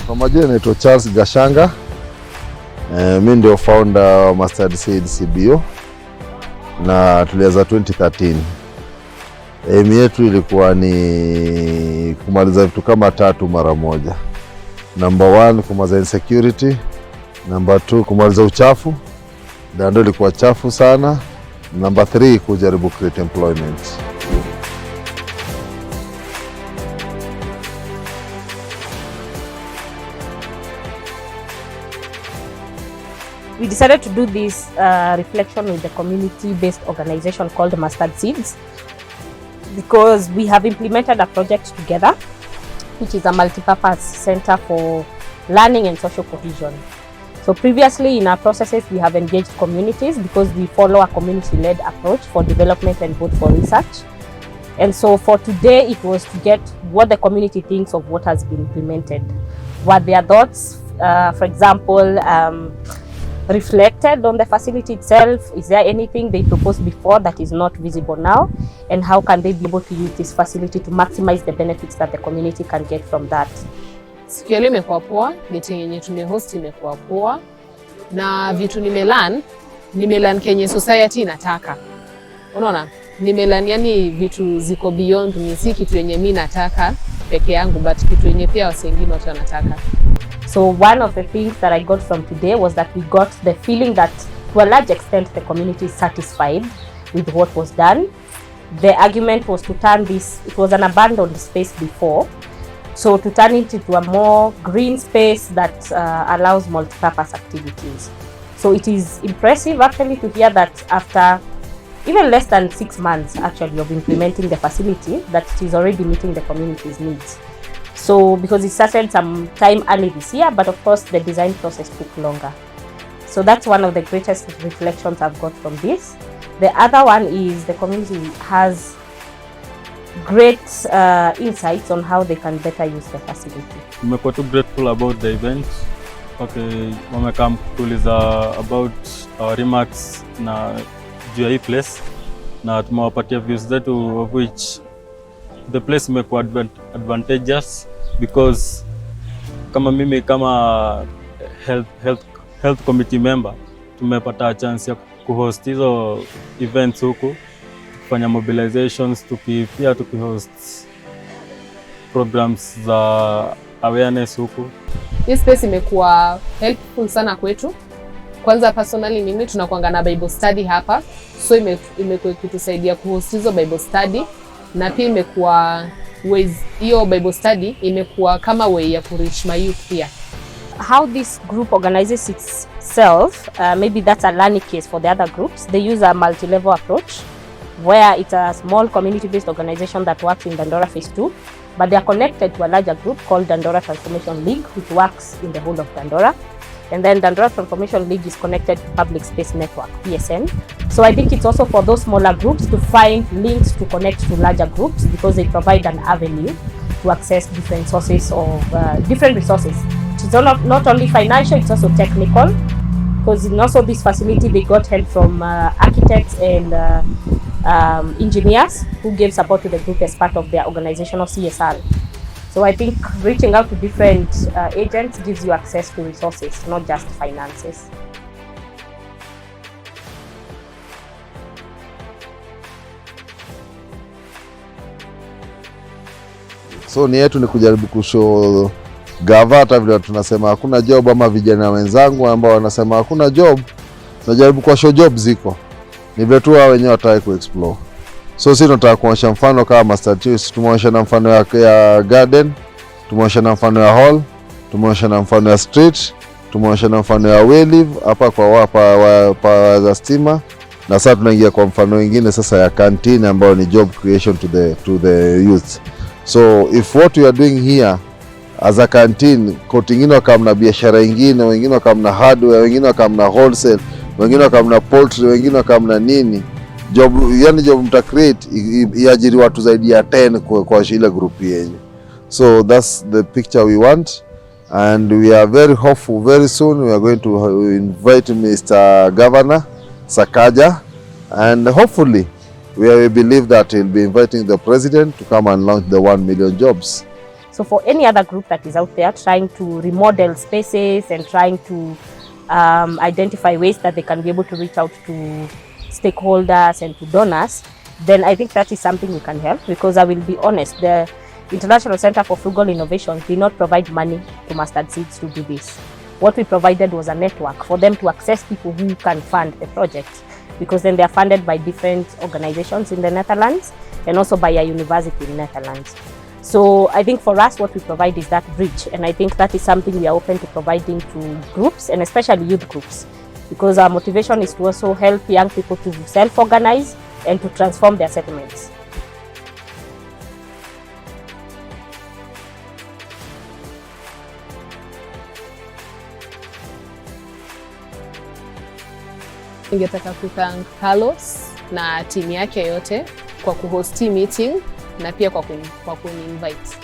Kwa majina naitwa Charles Gashanga. Mimi ndio founder wa Mustard Seeds CBO na tulianza 2013. Aim yetu ilikuwa ni kumaliza vitu kama 3 mara moja. Number 1, kumaliza insecurity. Number 2, kumaliza uchafu. Dandora ilikuwa chafu sana. Number 3, kujaribu create employment. We decided to do this reflection with the community-based organization called Mustard Seeds because we have implemented a project together, which is a multi-purpose center for learning and social cohesion. So previously in our processes, we have engaged communities because we follow a community-led approach for development and both for research. And so for today, it was to get what the community thinks of what has been implemented. What their thoughts, for example, reflected on the facility itself. Is there anything they proposed before that is not visible now? And how can they be able to use this facility to maximize the benefits that the community can get from that? Siku ya leo imekuwa poa, meeting yenye tumehost imekuwa poa. Na vitu nimelearn kenye society inataka. Unaona? Nimelearn yani vitu ziko beyond me, si kitu yenye mimi nataka peke yangu, but kitu yenye pia watu wengine wanataka. So one of the things that I got from today was that we got the feeling that to a large extent the community is satisfied with what was done. The argument was to turn this, it was an abandoned space before, so to turn it into a more green space that allows multi-purpose activities. So it is impressive actually to hear that after even less than 6 months actually of implementing the facility, that it is already meeting the community's needs. So because it started some time early this year, but of course the design process took longer. So that's one of the greatest reflections I've got from this. The other one is the community has great insights on how they can better use the facility. Tumekuwa too grateful about the event. Okay, wamekam kuuliza about our remarks na juu ya hii place na tumewapatia views zetu, of which the place imekuwa advantageous because kama mimi kama health committee member tumepata chance ya kuhost hizo events huku, kufanya mobilizations, pia tukihost programs za awareness huku. Hii space imekuwa helpful sana kwetu. Kwanza personally mimi tunakuanga na Bible study hapa, so imekuwa kutusaidia kuhost hizo Bible study, na pia imekuwa ways hiyo Bible study imekuwa kama way ya reach my youth pia. How this group organizes itself, maybe that's a learning case for the other groups. They use a multi-level approach where it's a small community-based organization that works in Dandora Phase 2, but they are connected to a larger group called Dandora Transformation League, which works in the whole of Dandora. And then Dandora Transformation League is connected to Public Space Network, PSN. So I think it's also for those smaller groups to find links to connect to larger groups because they provide an avenue to access different sources of different resources. It's not only financial, it's also technical, because in also this facility they got help from architects and engineers who gave support to the group as part of their organizational CSR. So I think reaching out to different agents gives you access to resources, not just finances. So ni yetu ni kujaribu kushow gavata vile tunasema hakuna job, ama vijana wenzangu ambao wanasema hakuna job, tunajaribu kwa show job ziko. Ni vetu wao wenyewe wataka kuexplore. So sisi tunataka kuonyesha mfano kama Mustard Seeds, tumeonyesha na mfano ya garden, tumeonyesha na mfano ya hall, tumeonyesha na mfano ya street, tumeonyesha na mfano ya waylive hapa kwa wapa za stima, na sasa tunaingia kwa mfano mwingine sasa ya canteen ambayo ni job creation to the youth. So if what we are doing here as a canteen, wengine wakamna biashara nyingine, wengine wakamna hardware, wengine wakamna wholesale, wengine wakamna poultry, wengine wakamna nini, job yani job mta create iajiri watu zaidi ya 10 kwa ile group yenyewe. So that's the picture we want, and we are very hopeful very soon we are going to invite Mr. Governor Sakaja, and hopefully we believe that he'll be inviting the president to come and launch the 1 million jobs. So for any other group that is out there trying to remodel spaces and trying to identify ways that they can be able to reach out to stakeholders and to donors, then I think that is something we can help, because I will be honest, the International Center for Frugal Innovation did not provide money to Mustard Seeds to do this. What we provided was a network for them to access people who can fund the project, because then they are funded by different organizations in the Netherlands and also by a university in the Netherlands. So I think for us what we provide is that bridge, and I think that is something we are open to providing to groups, and especially youth groups, because our motivation is to also help young people to self-organize and to transform their settlements. Ningetaka kuthank Carlos na timu yake yote kwa kuhosti meeting na pia kwa kuni invite.